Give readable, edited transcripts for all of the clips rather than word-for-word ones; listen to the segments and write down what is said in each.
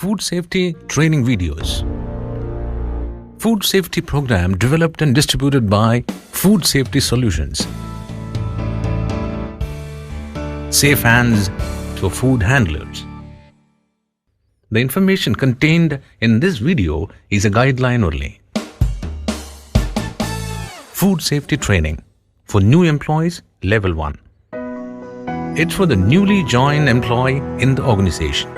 Food safety training videos. Food safety program developed and distributed by Food Safety Solutions. Safe hands for food handlers. The information contained in this video is a guideline only. Food safety training for new employees, level 1. It's for the newly joined employee in the organization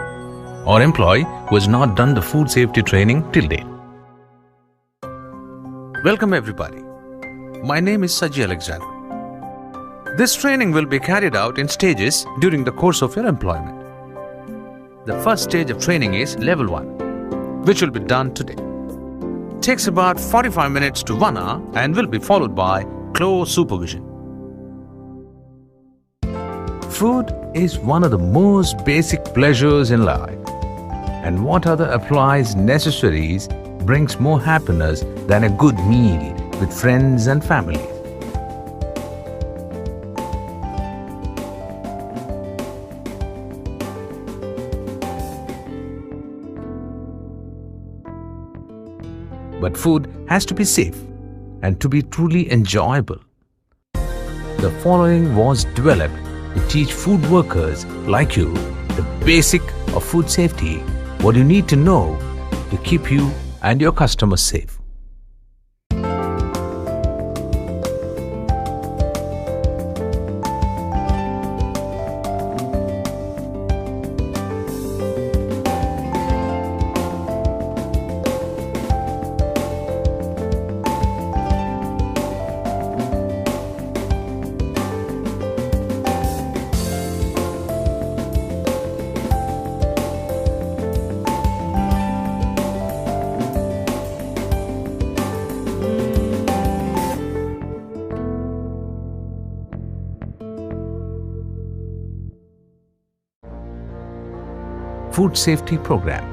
or employee who has not done the food safety training till date. Welcome everybody. My name is Saji Alexander. This training will be carried out in stages during the course of your employment. The first stage of training is level 1, which will be done today. Takes about 45 minutes to 1 hour and will be followed by close supervision. Food is one of the most basic pleasures in life, and what other applies necessaries brings more happiness than a good meal with friends and family. But food has to be safe and to be truly enjoyable. The following was developed to teach food workers like you the basic of food safety, what you need to know to keep you and your customers safe. Food Safety Program.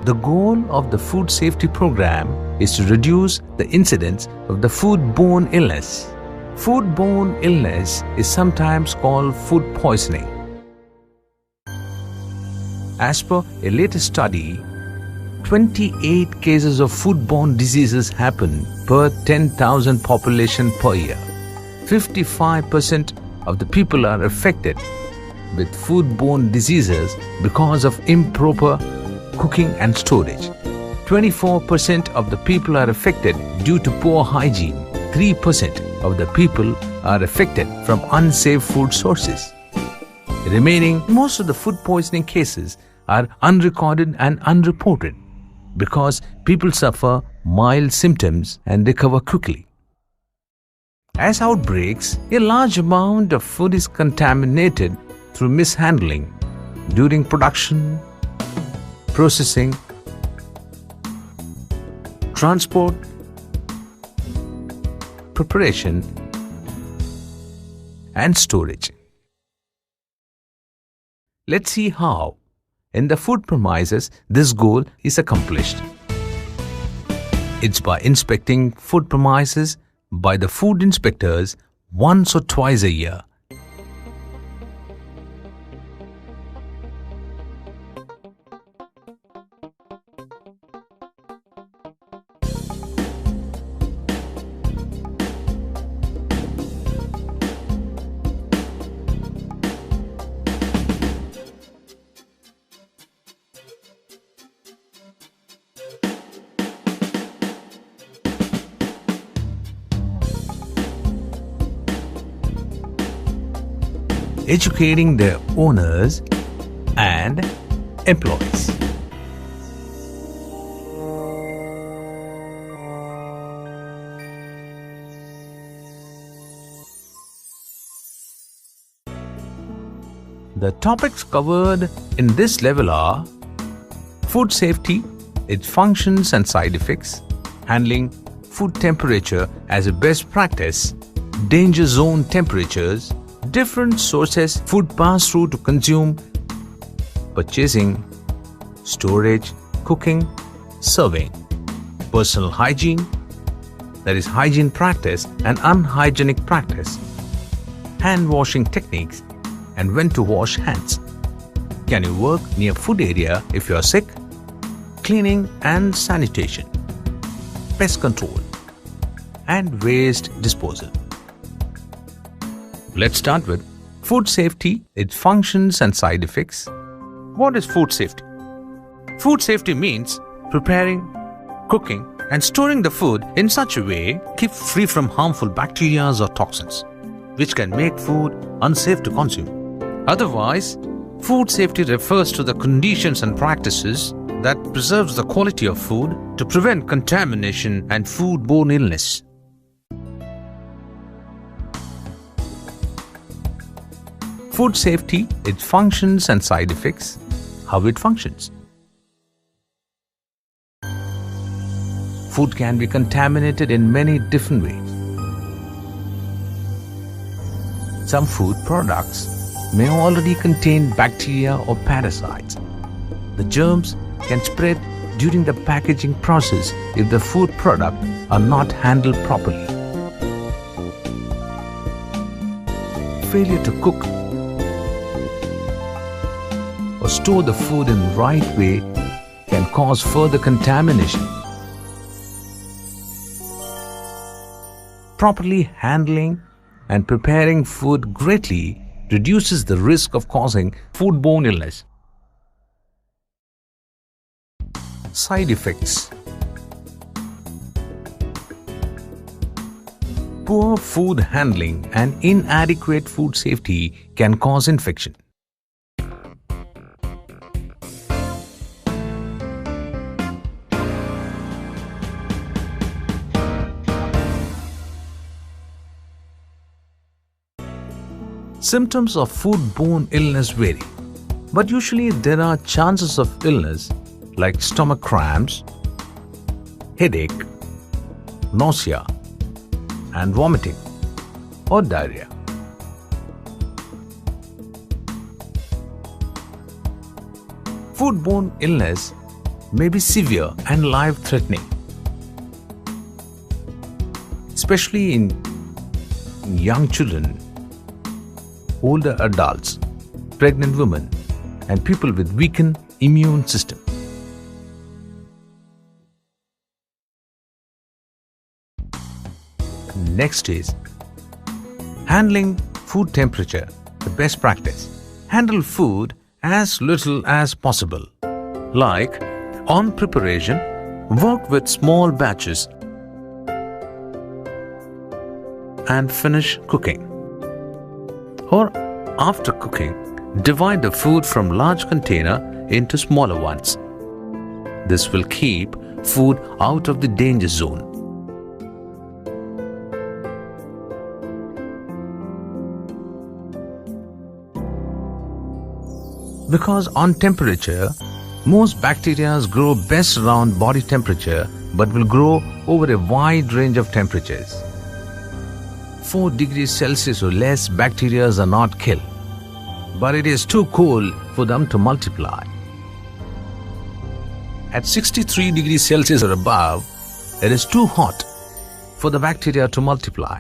The goal of the Food Safety Program is to reduce the incidence of the foodborne illness. Foodborne illness is sometimes called food poisoning. As per a latest study, 28 cases of foodborne diseases happen per 10,000 population per year. 55% of the people are affected with foodborne diseases because of improper cooking and storage. 24% of the people are affected due to poor hygiene. 3% of the people are affected from unsafe food sources. Remaining, most of the food poisoning cases are unrecorded and unreported because people suffer mild symptoms and recover quickly. As outbreaks, a large amount of food is contaminated through mishandling during production, processing, transport, preparation, and storage. Let's see how, in the food premises, this goal is accomplished. It's by inspecting food premises by the food inspectors once or twice a year. Educating their owners and employees. The topics covered in this level are food safety, its functions and side effects, handling food temperature as a best practice, danger zone temperatures, different sources food pass through to consume, purchasing, storage, cooking, serving, personal hygiene, that is hygiene practice and unhygienic practice, hand washing techniques and when to wash hands. Can you work near food area if you are sick? Cleaning and sanitation, pest control, and waste disposal. Let's start with food safety, its functions and side effects. What is food safety? Food safety means preparing, cooking, and storing the food in such a way keep free from harmful bacteria or toxins, which can make food unsafe to consume. Otherwise, food safety refers to the conditions and practices that preserves the quality of food to prevent contamination and foodborne illness. Food safety, its functions and side effects, how it functions. Food can be contaminated in many different ways. Some food products may already contain bacteria or parasites. The germs can spread during the packaging process if the food product are not handled properly. Failure to cook or store the food in the right way can cause further contamination. Properly handling and preparing food greatly reduces the risk of causing foodborne illness. Side effects. Poor food handling and inadequate food safety can cause infection. Symptoms of foodborne illness vary, but usually there are chances of illness like stomach cramps, headache, nausea, and vomiting or diarrhea. Foodborne illness may be severe and life-threatening, especially in young children, older adults, pregnant women, and people with weakened immune system. Next is handling food temperature, the best practice. Handle food as little as possible. Like on preparation, work with small batches and finish cooking. Or after cooking, divide the food from large container into smaller ones. This will keep food out of the danger zone. Because on temperature, most bacteria grow best around body temperature but will grow over a wide range of temperatures. 4 degrees Celsius or less, bacteria are not killed, but it is too cold for them to multiply. At 63 degrees Celsius or above, it is too hot for the bacteria to multiply.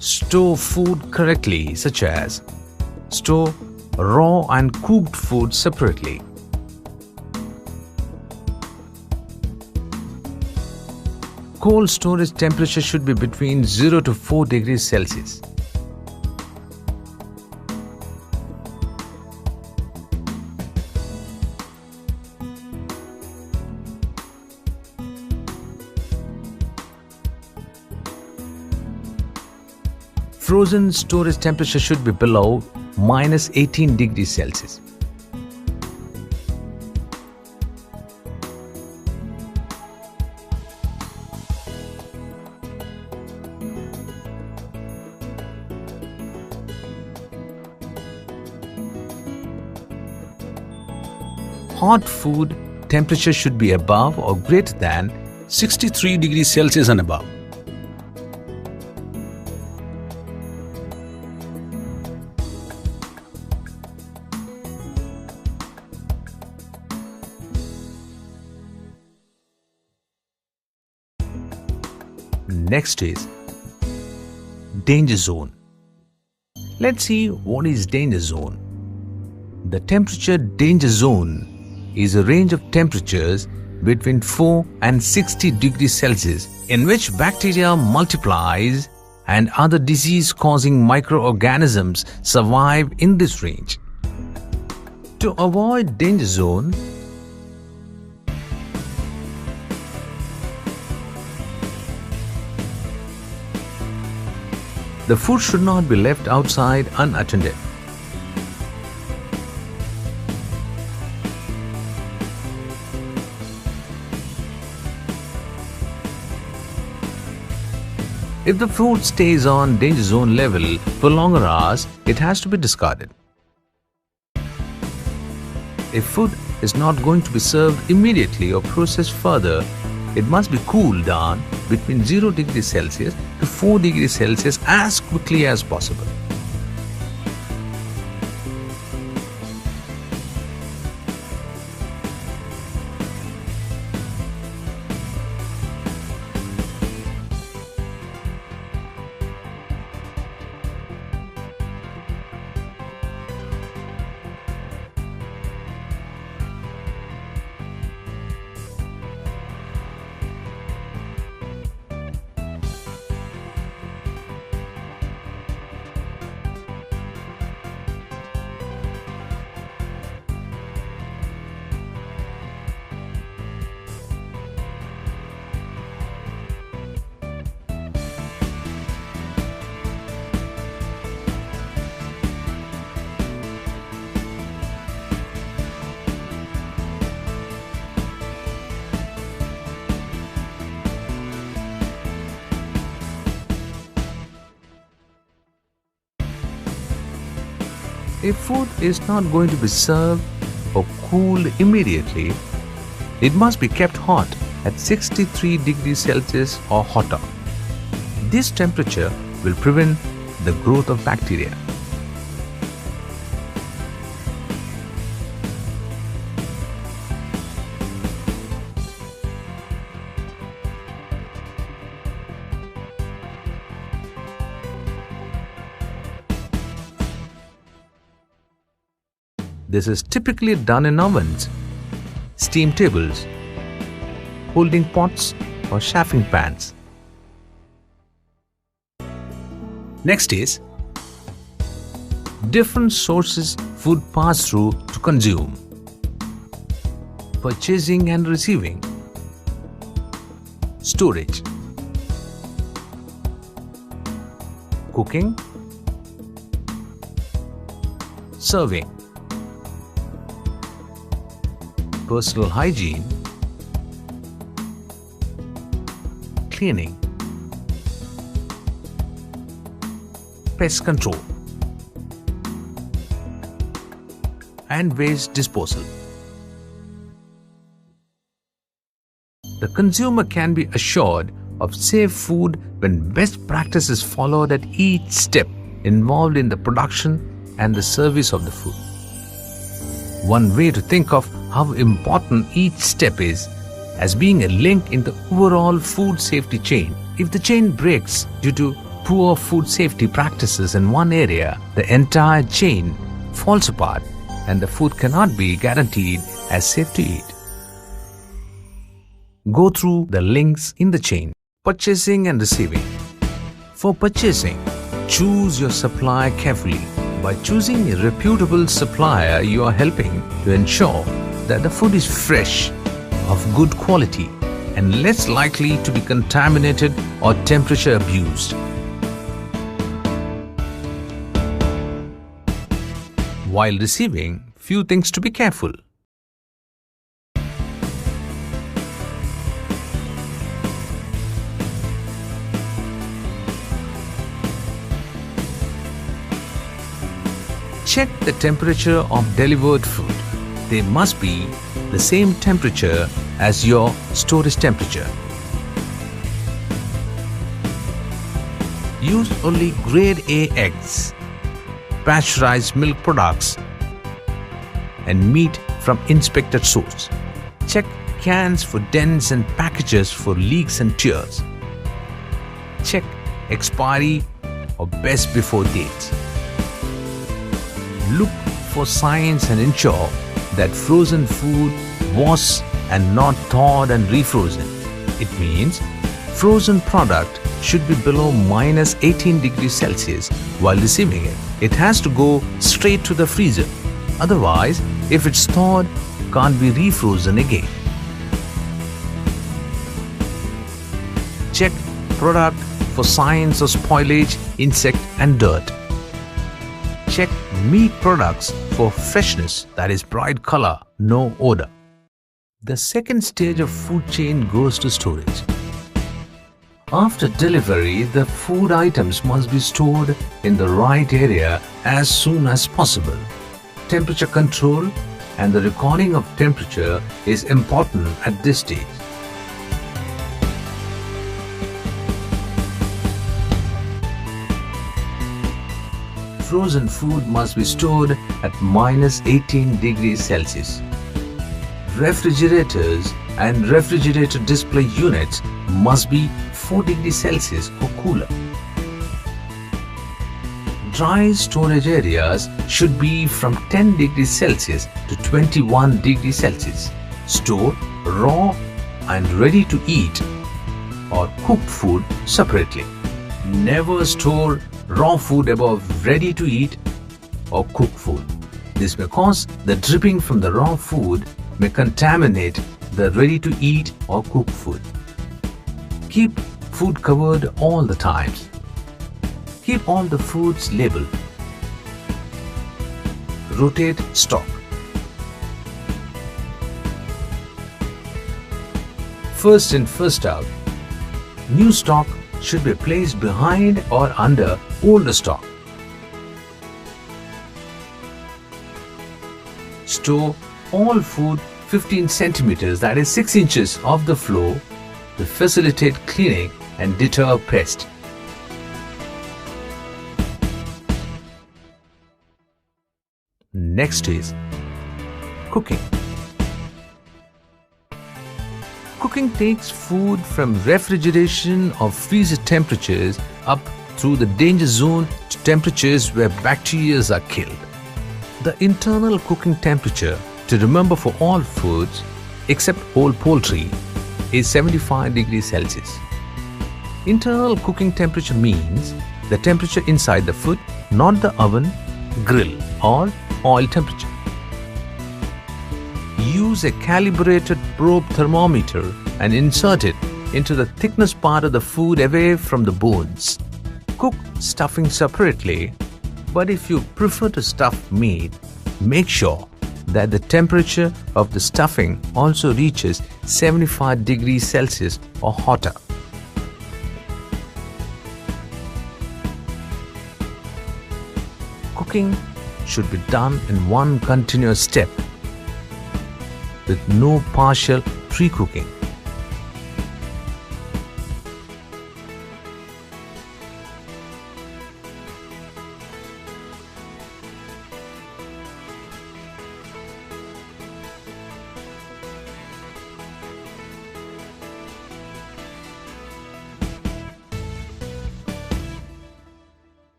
Store food correctly, such as store raw and cooked food separately. Cold storage temperature should be between 0 to 4 degrees Celsius. Frozen storage temperature should be below minus 18 degrees Celsius. Hot food temperature should be above or greater than 63 degrees Celsius and above. Next is danger zone. Let's see what is danger zone. The temperature danger zone is a range of temperatures between 4 and 60 degrees Celsius in which bacteria multiplies and other disease-causing microorganisms survive in this range. To avoid danger zone, the food should not be left outside unattended. If the food stays on danger zone level for longer hours, it has to be discarded. If food is not going to be served immediately or processed further, it must be cooled down between 0 degrees Celsius to 4 degrees Celsius as quickly as possible. If food is not going to be served or cooled immediately, it must be kept hot at 63 degrees Celsius or hotter. This temperature will prevent the growth of bacteria. This is typically done in ovens, steam tables, holding pots or chafing pans. Next is different sources food pass through to consume. Purchasing and receiving. Storage. Cooking. Serving. Personal hygiene, cleaning, pest control, and waste disposal. The consumer can be assured of safe food when best practice is followed at each step involved in the production and the service of the food. One way to think of how important each step is as being a link in the overall food safety chain. If the chain breaks due to poor food safety practices in one area, the entire chain falls apart and the food cannot be guaranteed as safe to eat. Go through the links in the chain. Purchasing and receiving. For purchasing, choose your supplier carefully. By choosing a reputable supplier, you are helping to ensure that the food is fresh, of good quality, and less likely to be contaminated or temperature abused. While receiving, few things to be careful. Check the temperature of delivered food. They must be the same temperature as your storage temperature. Use only grade A eggs, pasteurized milk products, and meat from inspected source. Check cans for dents and packages for leaks and tears. Check expiry or best before dates. Look for signs and ensure that frozen food was and not thawed and refrozen. It means frozen product should be below minus 18 degrees Celsius while receiving it. It has to go straight to the freezer. Otherwise, if it's thawed, can't be refrozen again. Check product for signs of spoilage, insect and dirt. Check meat products for freshness, that is bright color, no odor. The second stage of food chain goes to storage. After delivery, the food items must be stored in the right area as soon as possible. Temperature control and the recording of temperature is important at this stage. Frozen food must be stored at minus 18 degrees Celsius. Refrigerators and refrigerator display units must be 4 degrees Celsius or cooler. Dry storage areas should be from 10 degrees Celsius to 21 degrees Celsius. Store raw and ready to eat or cooked food separately. Never store raw food above ready to eat or cooked food. This may cause the dripping from the raw food may contaminate the ready to eat or cooked food. Keep food covered all the times. Keep all the foods labeled. Rotate stock. First in, first out. New stock should be placed behind or under older stock. Store all food 15 centimeters, that is 6 inches, off the floor to facilitate cleaning and deter pests. Next is cooking. Cooking takes food from refrigeration or freezer temperatures up through the danger zone to temperatures where bacteria are killed. The internal cooking temperature to remember for all foods except whole poultry is 75 degrees Celsius. Internal cooking temperature means the temperature inside the food, not the oven, grill or oil temperature. Use a calibrated probe thermometer and insert it into the thickness part of the food away from the bones. Cook stuffing separately, but if you prefer to stuff meat, make sure that the temperature of the stuffing also reaches 75 degrees Celsius or hotter. Cooking should be done in one continuous step with no partial pre-cooking.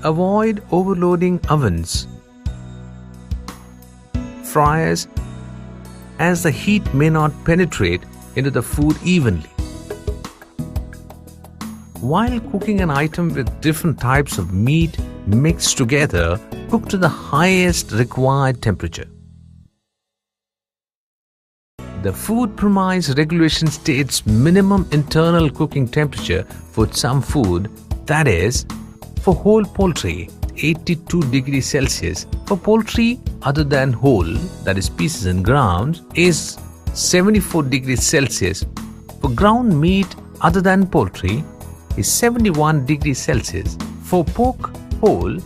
Avoid overloading ovens, fryers, as the heat may not penetrate into the food evenly. While cooking an item with different types of meat mixed together, cook to the highest required temperature. The Food Premise Regulation states minimum internal cooking temperature for some food, that is, for whole poultry, 82 degrees Celsius. For poultry other than whole, that is pieces and grounds, is 74 degrees Celsius. For ground meat other than poultry is 71 degrees Celsius. For pork whole,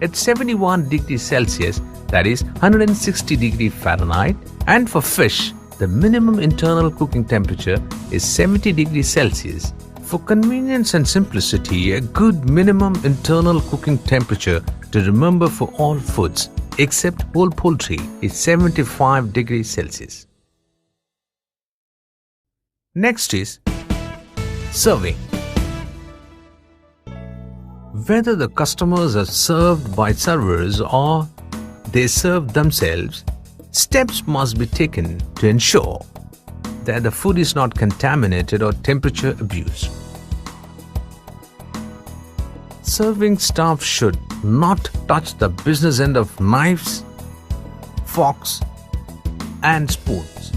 at 71 degrees Celsius, that is 160 degrees Fahrenheit. And for fish, the minimum internal cooking temperature is 70 degrees Celsius. For convenience and simplicity, a good minimum internal cooking temperature to remember for all foods except whole poultry is 75 degrees Celsius. Next is serving. Whether the customers are served by servers or they serve themselves, steps must be taken to ensure that the food is not contaminated or temperature abused. Serving staff should not touch the business end of knives, forks, and spoons.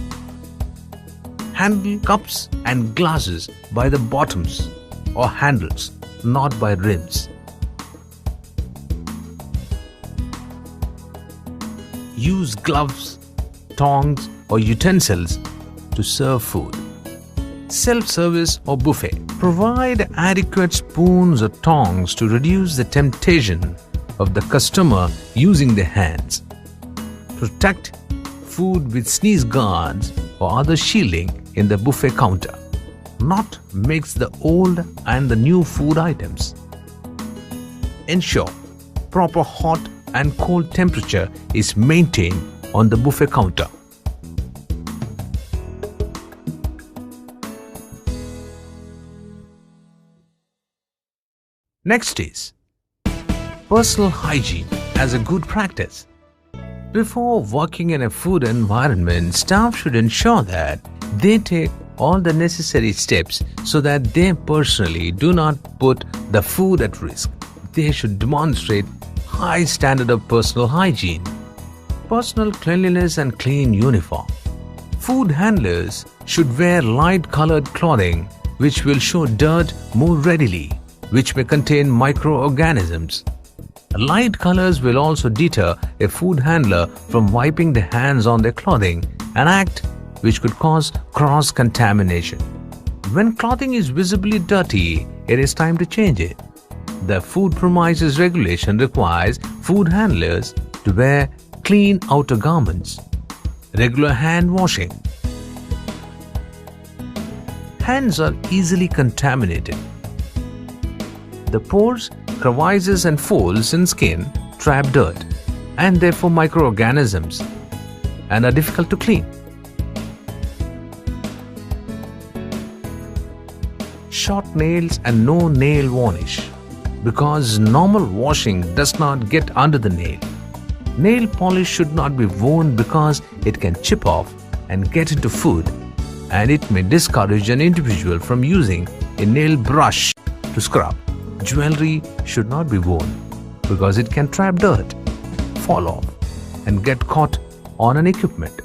Handle cups and glasses by the bottoms or handles, not by rims. Use gloves, tongs, or utensils to serve food. Self-service or buffet. Provide adequate spoons or tongs to reduce the temptation of the customer using their hands. Protect food with sneeze guards or other shielding in the buffet counter. Not mix the old and the new food items. Ensure proper hot and cold temperature is maintained on the buffet counter. Next is personal hygiene as a good practice. Before working in a food environment, staff should ensure that they take all the necessary steps so that they personally do not put the food at risk. They should demonstrate high standard of personal hygiene, personal cleanliness and clean uniform. Food handlers should wear light-colored clothing which will show dirt more readily, which may contain microorganisms. Light colors will also deter a food handler from wiping their hands on their clothing, an act which could cause cross-contamination. When clothing is visibly dirty, it is time to change it. The food premises regulation requires food handlers to wear clean outer garments. Regular hand washing. Hands are easily contaminated. The pores, crevices and folds in skin trap dirt and therefore microorganisms and are difficult to clean. Short nails and no nail varnish, because normal washing does not get under the nail. Nail polish should not be worn because it can chip off and get into food, and it may discourage an individual from using a nail brush to scrub. Jewelry should not be worn because it can trap dirt, fall off, and get caught on an equipment.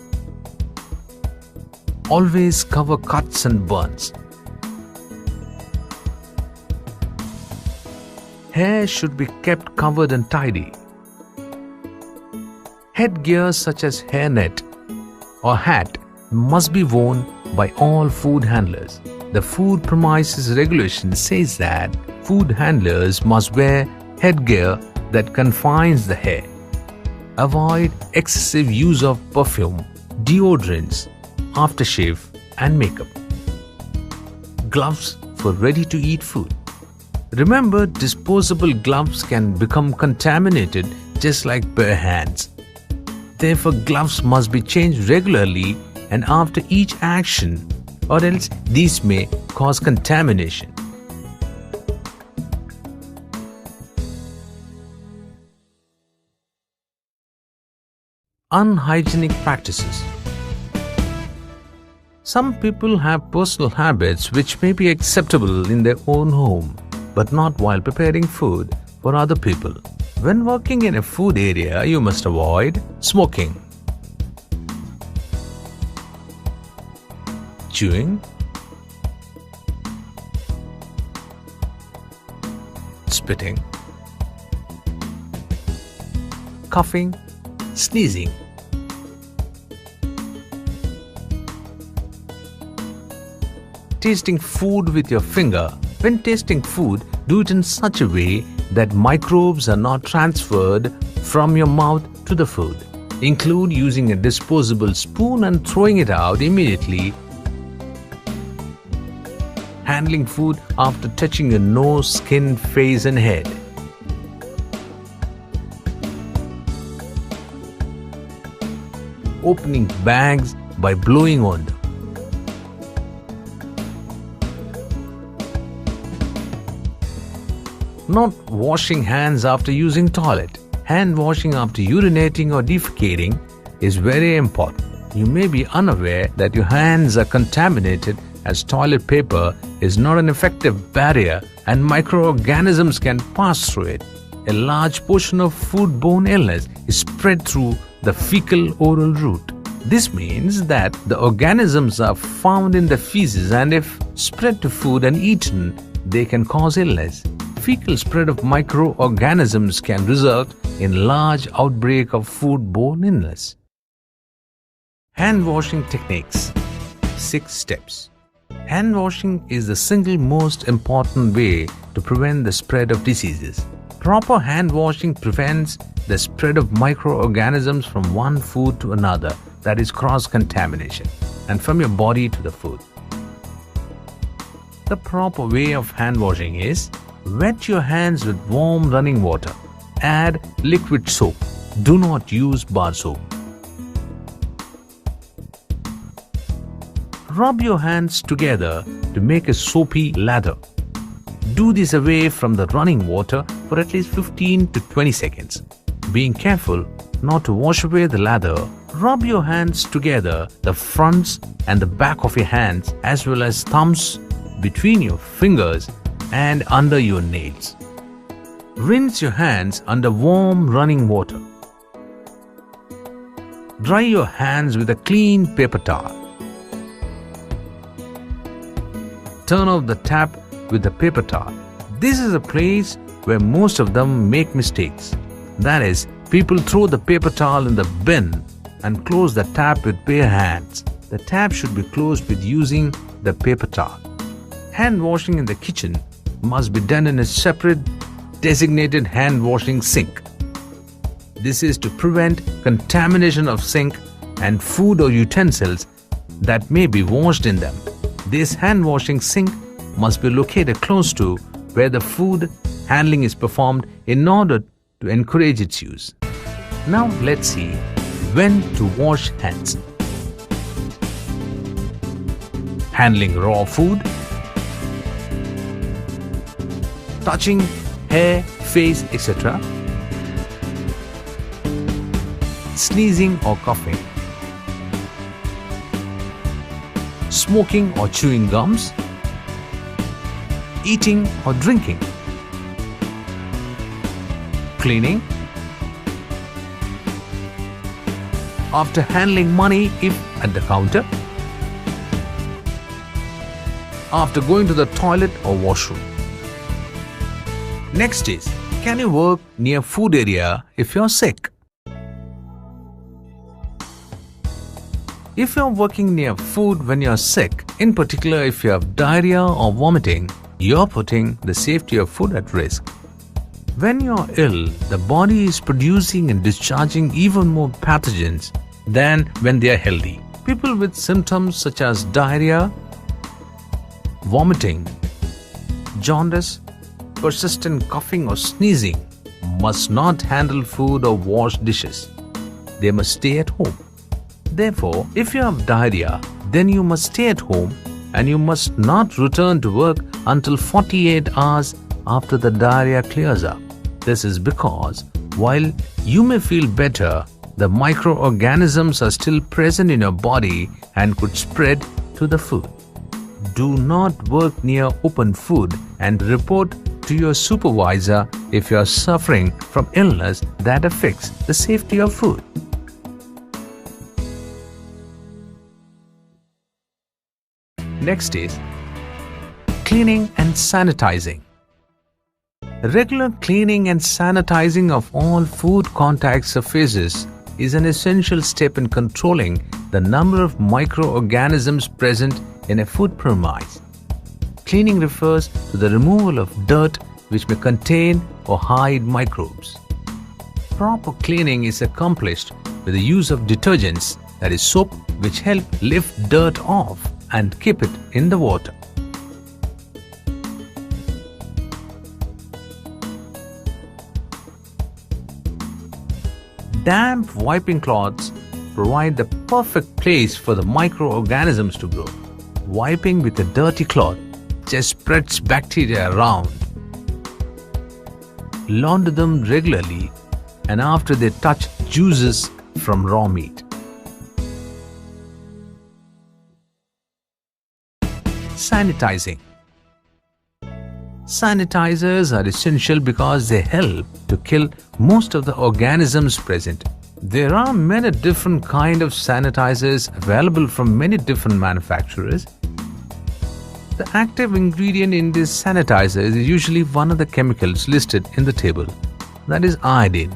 Always cover cuts and burns. Hair should be kept covered and tidy. Headgear such as hairnet or hat must be worn by all food handlers. The food premises regulation says that food handlers must wear headgear that confines the hair. Avoid excessive use of perfume, deodorants, aftershave, and makeup. Gloves for ready-to-eat food. Remember, disposable gloves can become contaminated just like bare hands. Therefore, gloves must be changed regularly and after each action, or else these may cause contamination. Unhygienic practices. Some people have personal habits which may be acceptable in their own home, but not while preparing food for other people. When working in a food area, you must avoid smoking, chewing, spitting, coughing, sneezing. Tasting food with your finger. When tasting food, do it in such a way that microbes are not transferred from your mouth to the food. Include using a disposable spoon and throwing it out immediately. Handling food after touching your nose, skin, face and head. Opening bags by blowing on them. Not washing hands after using toilet. Hand washing after urinating or defecating is very important. You may be unaware that your hands are contaminated, as toilet paper is not an effective barrier and microorganisms can pass through it. A large portion of foodborne illness is spread through the fecal-oral route. This means that the organisms are found in the feces, and if spread to food and eaten, they can cause illness. Fecal spread of microorganisms can result in large outbreak of foodborne illness. Hand washing techniques. 6 steps. Hand washing is the single most important way to prevent the spread of diseases. Proper hand washing prevents the spread of microorganisms from one food to another, that is cross-contamination, and from your body to the food. The proper way of hand washing is: wet your hands with warm running water. Add liquid soap. Do not use bar soap. Rub your hands together to make a soapy lather. Do this away from the running water for at least 15 to 20 seconds. Being careful not to wash away the lather, rub your hands together, the fronts and the back of your hands, as well as thumbs, between your fingers and under your nails. Rinse your hands under warm running water. Dry your hands with a clean paper towel. Turn off the tap with the paper towel. This is a place where most of them make mistakes. That is, people throw the paper towel in the bin and close the tap with bare hands. The tap should be closed with using the paper towel. Hand washing in the kitchen must be done in a separate designated hand washing sink. This is to prevent contamination of sink and food or utensils that may be washed in them. This hand washing sink must be located close to where the food handling is performed in order to encourage its use. Now let's see when to wash hands. Handling raw food. Touching hair, face, etc. Sneezing or coughing. Smoking or chewing gums. Eating or drinking. Cleaning. After handling money if at the counter. After going to the toilet or washroom. Next is, can you work near food area if you're sick? If you're working near food when you're sick, in particular if you have diarrhea or vomiting, you're putting the safety of food at risk. When you're ill, the body is producing and discharging even more pathogens than when they are healthy. People with symptoms such as diarrhea, vomiting, jaundice, persistent coughing or sneezing must not handle food or wash dishes. They must stay at home. Therefore, if you have diarrhea, then you must stay at home and you must not return to work until 48 hours after the diarrhea clears up. This is because while you may feel better, the microorganisms are still present in your body and could spread to the food. Do not work near open food and report to your supervisor if you are suffering from illness that affects the safety of food. Next is cleaning and sanitizing. Regular cleaning and sanitizing of all food contact surfaces is an essential step in controlling the number of microorganisms present in a food premise. Cleaning refers to the removal of dirt which may contain or hide microbes. Proper cleaning is accomplished with the use of detergents, that is soap, which help lift dirt off and keep it in the water. Damp wiping cloths provide the perfect place for the microorganisms to grow. Wiping with a dirty cloth just spreads bacteria around. launder them regularly and after they touch juices from raw meat. Sanitizing. Sanitizers are essential because they help to kill most of the organisms present. There are many different kinds of sanitizers available from many different manufacturers. The active ingredient in this sanitizer is usually one of the chemicals listed in the table, that is iodine,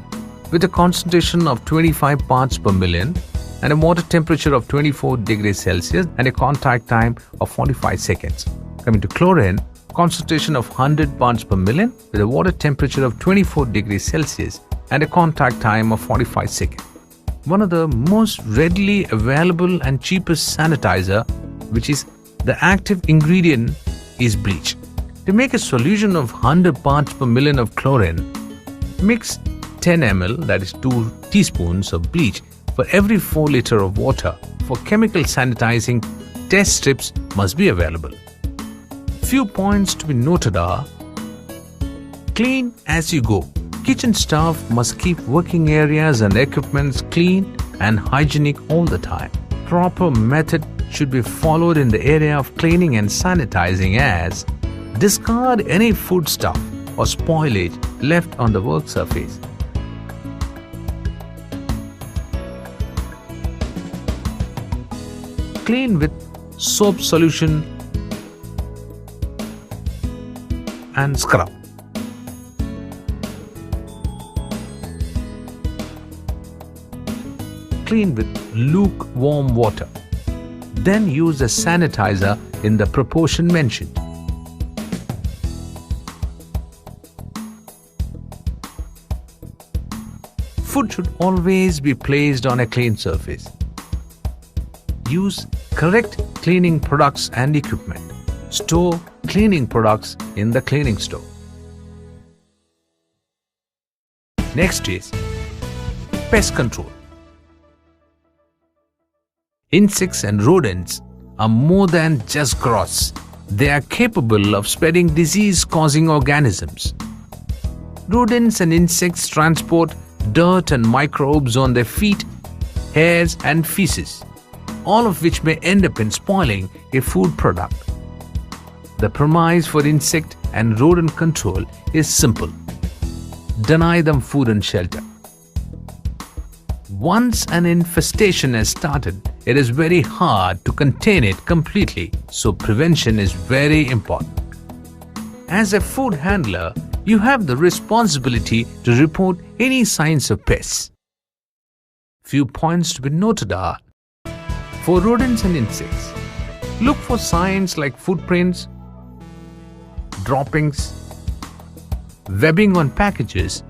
with a concentration of 25 parts per million and a water temperature of 24 degrees Celsius and a contact time of 45 seconds. Coming to chlorine, concentration of 100 parts per million with a water temperature of 24 degrees Celsius and a contact time of 45 seconds. One of the most readily available and cheapest sanitizer, which is the active ingredient, is bleach. To make a solution of 100 parts per million of chlorine, mix 10 ml, that is 2 teaspoons of bleach for every 4 liters of water. For chemical sanitizing, test strips must be available. Few points to be noted are: clean as you go. Kitchen staff must keep working areas and equipments clean and hygienic all the time. Proper method should be followed in the area of cleaning and sanitizing, as discard any food stuff or spoilage left on the work surface. Clean with soap solution and scrub. Clean with lukewarm water. Then use a sanitizer in the proportion mentioned. Food should always be placed on a clean surface. Use correct cleaning products and equipment. Store cleaning products in the cleaning store. Next is pest control. Insects and rodents are more than just gross. They are capable of spreading disease-causing organisms. Rodents and insects transport dirt and microbes on their feet, hairs and feces, all of which may end up in spoiling a food product. The premise for insect and rodent control is simple: deny them food and shelter. Once an infestation has started, it is very hard to contain it completely, so prevention is very important. As a food handler, you have the responsibility to report any signs of pests. Few points to be noted are: for rodents and insects, look for signs like footprints, droppings, webbing on packages,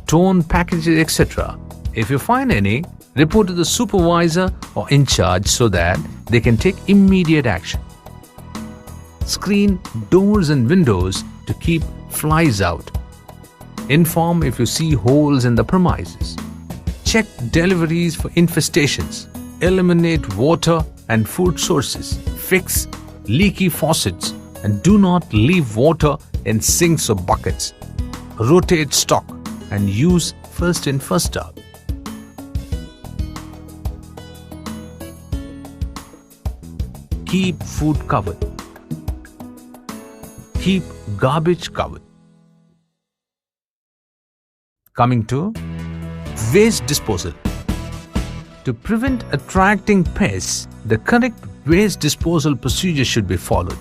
torn packages, etc. If you find any, report to the supervisor or in charge so that they can take immediate action. Screen doors and windows to keep flies out. Inform if you see holes in the premises. Check deliveries for infestations. Eliminate water and food sources. Fix leaky faucets and do not leave water in sinks or buckets. Rotate stock and use first in, first out. Keep food covered. Keep garbage covered. Coming to waste disposal. To prevent attracting pests, the correct waste disposal procedure should be followed.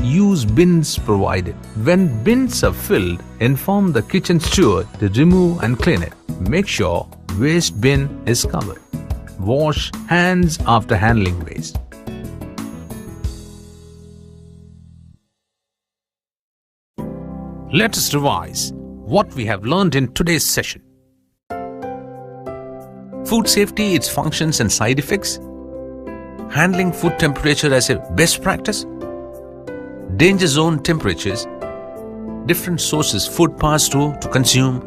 Use bins provided. When bins are filled, inform the kitchen steward to remove and clean it. Make sure waste bin is covered. Wash hands after handling waste. Let us revise what we have learned in today's session. Food safety, its functions and side effects. Handling food temperature as a best practice. Danger zone temperatures. Different sources food passed through to consume.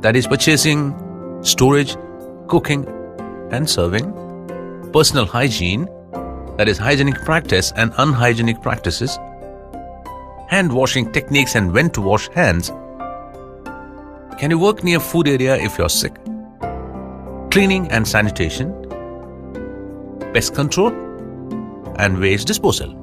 That is purchasing, storage, cooking and serving. Personal hygiene. That is hygienic practice and unhygienic practices. Hand washing techniques and when to wash hands Can you work near food area if you're sick? Cleaning and sanitation, pest control, and waste disposal.